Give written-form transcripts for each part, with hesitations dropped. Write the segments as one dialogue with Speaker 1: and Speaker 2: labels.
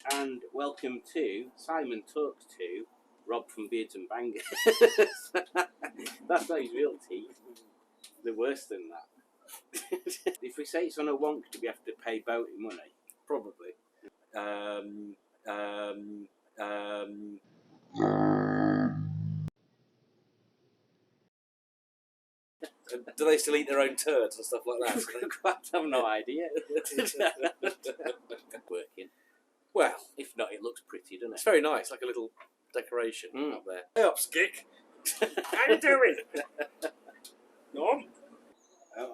Speaker 1: And welcome to Simon Talks to Rob from Beards and Bangers. That's not his real teeth. They're worse than that. If we say it's on a wonk, do we have to pay boating money?
Speaker 2: Probably. Do they still eat their own turds and stuff like that?
Speaker 1: I have no idea. Working.
Speaker 2: Well,
Speaker 1: if not, it looks pretty, doesn't it?
Speaker 2: it's very nice, like a little decoration up there. Hey up, Skick.
Speaker 1: How you doing?
Speaker 2: No.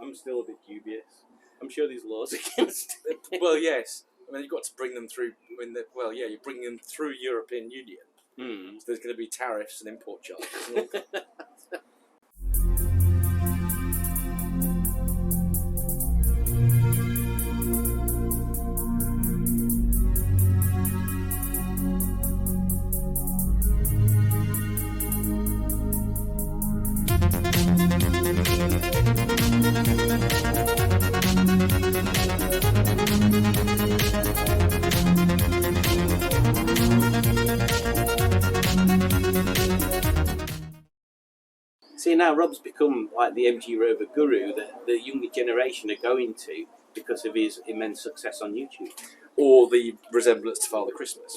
Speaker 1: I'm still a bit dubious. I'm sure there's laws against it.
Speaker 2: Well, yes. I mean, you've got to bring them through. You're bringing them through European Union. So there's going to be tariffs and import charges.
Speaker 1: See, now Rob's become like the MG Rover guru that the younger generation are going to because of his immense success on YouTube.
Speaker 2: Or the resemblance to Father Christmas.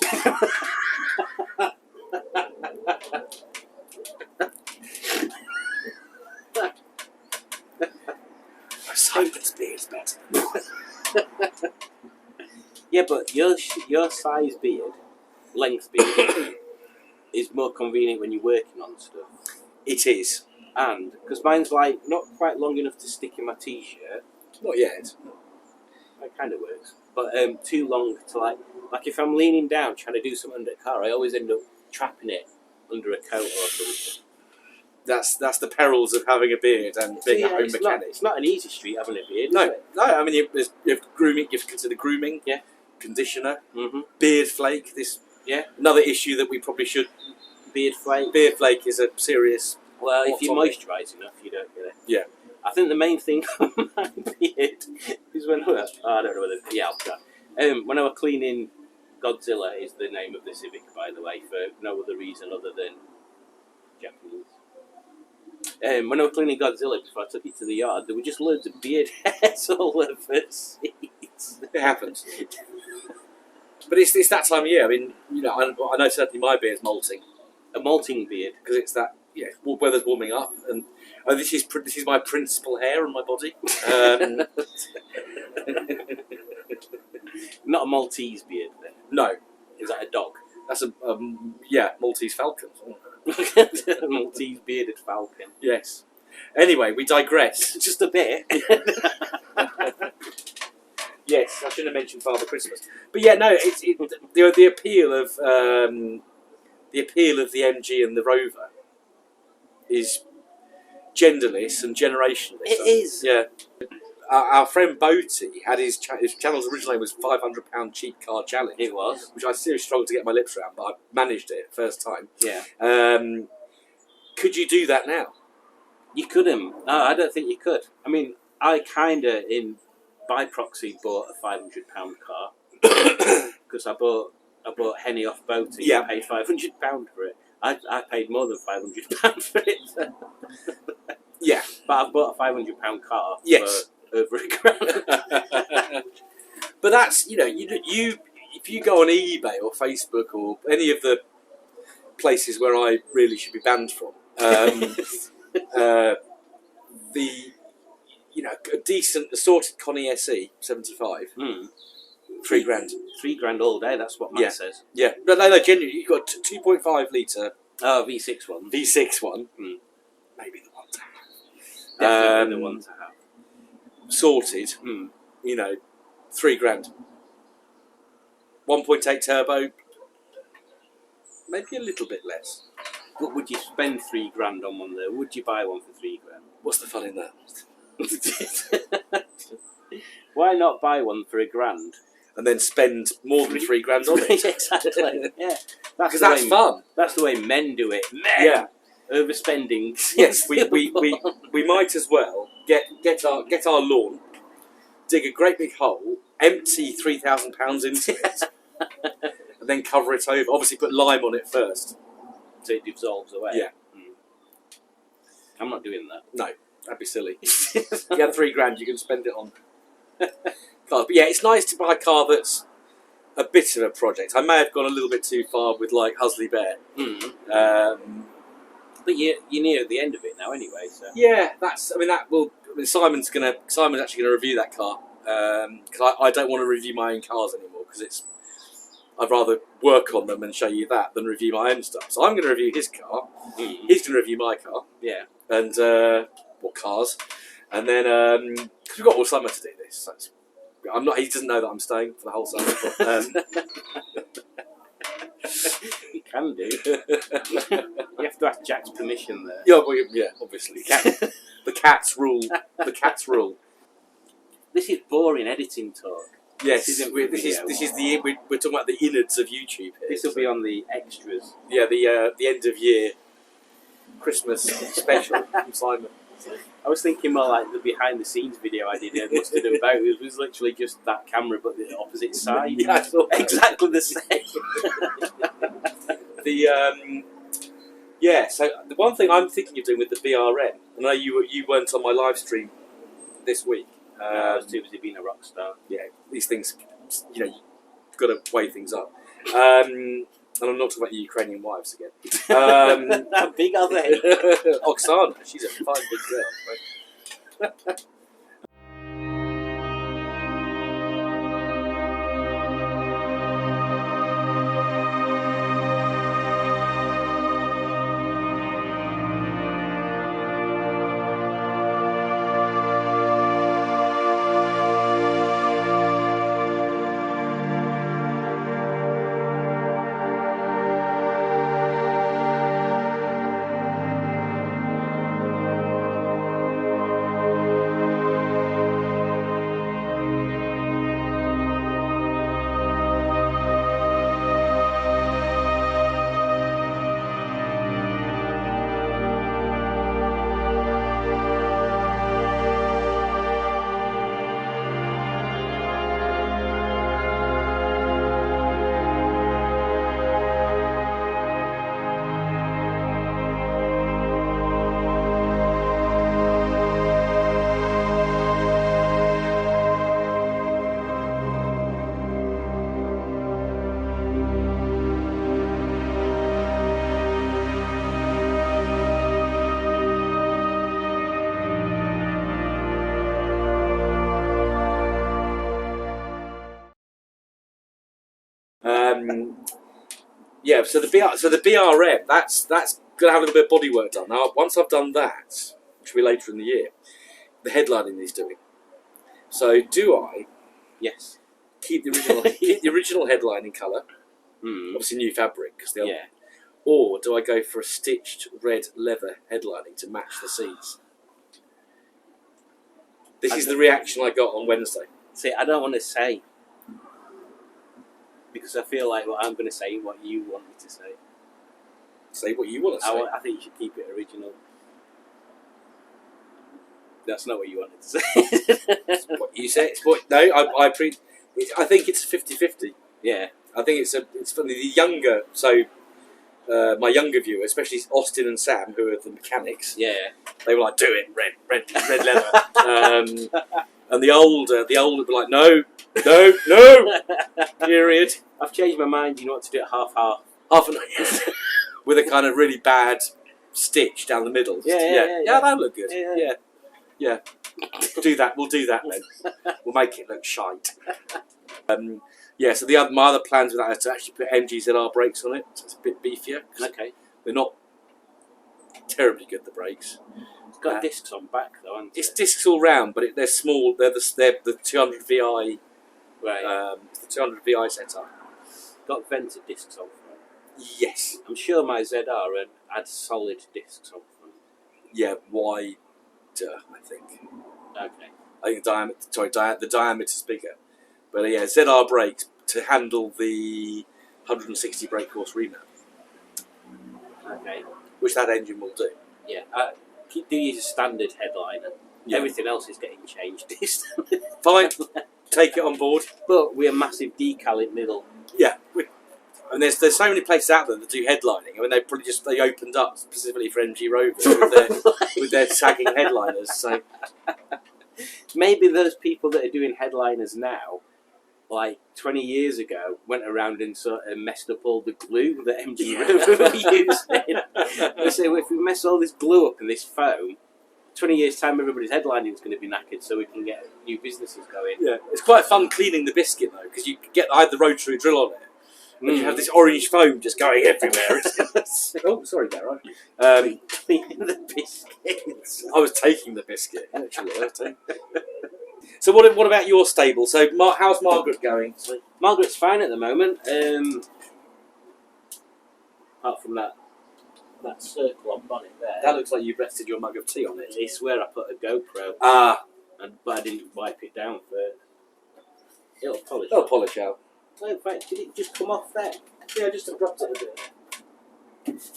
Speaker 2: Simon's beard's better.
Speaker 1: Yeah, but your size beard, length beard, is more convenient when you're working on stuff.
Speaker 2: It is.
Speaker 1: And, because mine's like not quite long enough to stick in my t-shirt.
Speaker 2: Not yet.
Speaker 1: That kind of works. But too long to like if I'm leaning down trying to do something under a car, I always end up trapping it under a coat or something.
Speaker 2: That's the perils of having a beard and being a home mechanic.
Speaker 1: It's not an easy street having a beard,
Speaker 2: No,
Speaker 1: is it?
Speaker 2: no. I mean, you have grooming. You have to consider grooming.
Speaker 1: Yeah.
Speaker 2: Conditioner.
Speaker 1: Mm-hmm.
Speaker 2: Beard flake. Another issue that we probably should.
Speaker 1: Beard flake.
Speaker 2: Beard flake is a serious.
Speaker 1: Well, if you moisturise enough, you don't get it.
Speaker 2: Yeah.
Speaker 1: I think the main thing on my beard is when I don't know whether. Yeah, I'll try. When I was cleaning Godzilla is the name of the Civic, by the way, for no other reason other than Japanese. When I was cleaning Godzilla before I took it to the yard, there were just loads of beard hairs all over the seats.
Speaker 2: It happens. But it's that time of year. I mean, I know certainly my beard's molting.
Speaker 1: A molting beard,
Speaker 2: because it's that. Yeah, weather's warming up, and this is my principal hair on my body.
Speaker 1: Not a Maltese beard, then.
Speaker 2: No,
Speaker 1: is that a dog?
Speaker 2: That's a Maltese falcon.
Speaker 1: Maltese bearded falcon.
Speaker 2: Yes. Anyway, we digress
Speaker 1: just a bit.
Speaker 2: Yes, I shouldn't have mentioned Father Christmas, but yeah, no, the appeal of the MG and the Rover is genderless and generationless.
Speaker 1: It is.
Speaker 2: Yeah. Our friend Boaty had his channel's original name was £500 Cheap Car Challenge.
Speaker 1: It was.
Speaker 2: Which I seriously struggled to get my lips around, but I managed it first time.
Speaker 1: Yeah.
Speaker 2: Could you do that now?
Speaker 1: You couldn't. No, I don't think you could. I mean, I kind of, by proxy, bought a £500 car. Because I bought Henny off Boaty.
Speaker 2: Yeah.
Speaker 1: I paid £500 for it. I paid more than £500 for it.
Speaker 2: Yeah.
Speaker 1: But I bought a £500 car for over £1,000.
Speaker 2: But that's, you if you go on eBay or Facebook or any of the places where I really should be banned from, a decent assorted Connie SE 75, £3 grand.
Speaker 1: £3 all day. That's what Matt says.
Speaker 2: Yeah, but no, genuinely, you've got 2.5 litre.
Speaker 1: V6 one.
Speaker 2: V6 one. Maybe the one to have.
Speaker 1: Definitely the one to have.
Speaker 2: Sorted. £3 grand. 1.8 turbo. Maybe a little bit less.
Speaker 1: But would you spend £3 grand on one there? Would you buy one for £3 grand?
Speaker 2: What's the fun in that?
Speaker 1: Why not buy one for £1 grand?
Speaker 2: And then spend more than £3 grand on it?
Speaker 1: Exactly. Yeah.
Speaker 2: Because that's fun.
Speaker 1: That's the way men do it. Men!
Speaker 2: Yeah.
Speaker 1: Overspending.
Speaker 2: Yes, we might as well get our lawn, dig a great big hole, empty £3,000 into it, then cover it over. Obviously, put lime on it first.
Speaker 1: So it dissolves away.
Speaker 2: Yeah.
Speaker 1: I'm not doing that.
Speaker 2: No, that'd be silly. If you had $3,000, you can spend it on cars. But yeah, it's nice to buy a car that's a bit of a project. I may have gone a little bit too far with like Husley Bear.
Speaker 1: But you're near the end of it now, anyway. So
Speaker 2: yeah, that's. I mean, that will. I mean, Simon's actually gonna review that car because I don't want to review my own cars anymore because it's. I'd rather work on them and show you that than review my own stuff. So I'm going to review his car. He's going to review my car.
Speaker 1: Yeah.
Speaker 2: And what cars? And then because we've got all summer to do this. So I'm not. He doesn't know that I'm staying for the whole summer. But,
Speaker 1: you can do. You have to ask Jack's permission there.
Speaker 2: Yeah, well, yeah, obviously. The cat's rule. The cat's rule.
Speaker 1: This is boring editing talk.
Speaker 2: Yes, we're talking about the innards of YouTube here.
Speaker 1: This will be on the extras.
Speaker 2: Yeah, the end of year Christmas special from Simon.
Speaker 1: I was thinking more like the behind the scenes video I did at Mustard and Bow. It was literally just that camera, but the opposite side.
Speaker 2: Yeah, I saw that.
Speaker 1: Exactly the same.
Speaker 2: So the one thing I'm thinking of doing with the BRM, I know you weren't on my live stream this week.
Speaker 1: I was too busy being a rock star.
Speaker 2: Yeah, these things, you've got to weigh things up. And I'm not talking about the Ukrainian wives again.
Speaker 1: How big are they?
Speaker 2: Oksana, she's a fine big girl. Right? So the BRM, that's going to have a little bit of body work done. Now, once I've done that, which will be later in the year, the headlining needs doing. So, do I?
Speaker 1: Yes.
Speaker 2: Keep the original headlining colour, obviously new fabric, or do I go for a stitched red leather headlining to match the seats? This is the reaction I got on Wednesday.
Speaker 1: See, I don't want to say. Because I feel like what I'm going to say is what you want me to say.
Speaker 2: Say what you want to say.
Speaker 1: I think you should keep it original. That's not what you wanted to say.
Speaker 2: What you say? I think it's 50-50.
Speaker 1: Yeah.
Speaker 2: I think it's funny. The younger, my younger viewers, especially Austin and Sam, who are the mechanics.
Speaker 1: Yeah.
Speaker 2: They were like, "Do it, red leather." And the older would be like, no, period.
Speaker 1: I've changed my mind. You know what to do it half.
Speaker 2: Half an hour. With a kind of really bad stitch down the middle.
Speaker 1: Yeah,
Speaker 2: that'll look good. Yeah. We'll do that then. We'll make it look shite. So my other plans with that is to actually put MGZR brakes on it, so it's a bit beefier.
Speaker 1: Okay.
Speaker 2: They're not terribly good, the brakes.
Speaker 1: It's got discs on back though, hasn't it?
Speaker 2: It's discs all round, but they're small. They're the 200 VI.
Speaker 1: Right.
Speaker 2: The 200 VI setup.
Speaker 1: Got vented discs on front.
Speaker 2: Yes.
Speaker 1: I'm sure my ZR had solid discs on front.
Speaker 2: Yeah, wider, I think.
Speaker 1: Okay.
Speaker 2: I think the diameter's bigger. But ZR brakes to handle the 160 brake force remount.
Speaker 1: Okay.
Speaker 2: Which that engine will do.
Speaker 1: Yeah. Do use a standard headliner. Yeah. Everything else is getting changed.
Speaker 2: Fine. Take it on board.
Speaker 1: But we're massive decal in middle.
Speaker 2: Yeah. And there's so many places out there that do headlining. I mean, they opened up specifically for MG Rover with their sagging headliners. So
Speaker 1: maybe those people that are doing headliners now, like 20 years ago, went around and sort of messed up all the glue that MG Rover were using. They say, well, if we mess all this glue up and this foam, 20 years' time, everybody's headlining is going to be knackered, so we can get new businesses going.
Speaker 2: yeah, it's quite fun cleaning the biscuit though, because you had the rotary drill on it. And you have this orange foam just going everywhere. Oh, sorry, Garage.
Speaker 1: Cleaning the biscuits.
Speaker 2: I was taking the biscuit, actually. So what about your stable? So how's Margaret going?
Speaker 1: Margaret's fine at the moment. Apart from that circle on bonnet there.
Speaker 2: That looks like you've rested your mug of tea on it.
Speaker 1: It's where I put a GoPro. But I didn't wipe it down first. It'll polish.
Speaker 2: It'll polish out.
Speaker 1: So in fact, did it just come off there?
Speaker 2: Yeah, just dropped it a bit.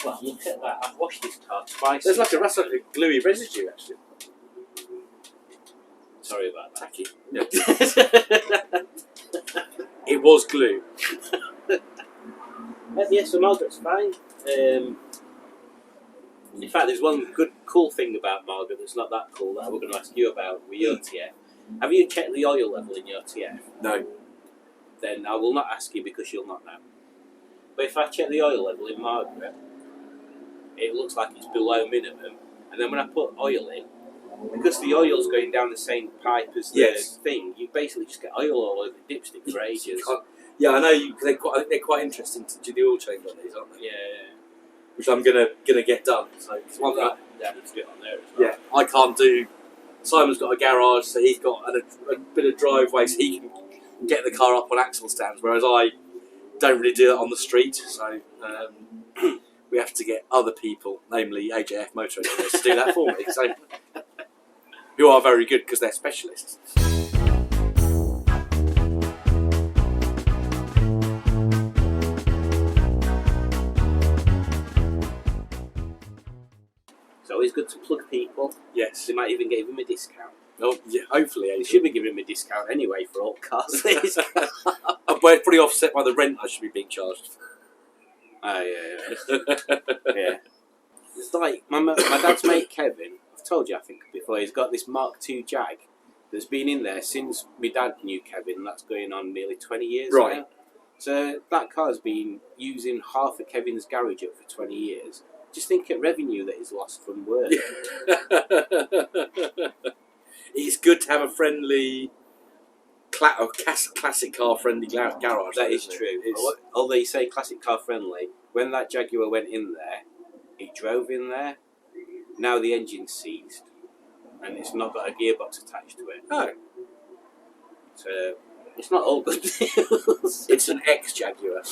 Speaker 1: Well, look at that. I've washed this car twice.
Speaker 2: There's like a gluey residue, actually.
Speaker 1: Sorry about that.
Speaker 2: Tacky. Yeah. It was glue.
Speaker 1: Yeah, so Margaret's fine. In fact, there's one cool thing about Margaret that's not that cool that I was going to ask you about with your TF. Have you checked the oil level in your TF?
Speaker 2: No.
Speaker 1: Then I will not ask you because you'll not know. But if I check the oil level in Margaret, it looks like it's below minimum. And then when I put oil in, because the oil's going down the same pipe as the thing, you basically just get oil all over the dipstick for ages.
Speaker 2: Yeah, I know. I think they're quite interesting to do the oil change on these, aren't they?
Speaker 1: Yeah.
Speaker 2: Which I'm gonna get done. So it's one
Speaker 1: Yeah, need to do it on there as well.
Speaker 2: Yeah, I can't do. Simon's got a garage, so he's got a bit of driveway, so he can get the car up on axle stands, whereas I don't really do that on the street. So we have to get other people, namely AJF Motor Engineers, to do that for me. So, who are very good because they're specialists.
Speaker 1: It's always good to plug people.
Speaker 2: Yes.
Speaker 1: They might even give him a discount.
Speaker 2: Oh, yeah, hopefully.
Speaker 1: They should be giving him a discount anyway for all cars.
Speaker 2: But it's pretty offset by the rent I should be being charged.
Speaker 1: Oh, yeah. Yeah. It's like my dad's mate Kevin, I've told you I think before, he's got this Mark II Jag that's been in there since my dad knew Kevin, and that's going on nearly 20 years now. So that car's been using half of Kevin's garage up for 20 years. Just think of revenue that he's lost from work.
Speaker 2: It's good to have a friendly, classic car friendly garage.
Speaker 1: That is true. Although you say classic car friendly, when that Jaguar went in there, he drove in there. Now the engine's seized, and it's not got a gearbox attached to it.
Speaker 2: Oh.
Speaker 1: So it's not all good news.
Speaker 2: It's an ex-Jaguar.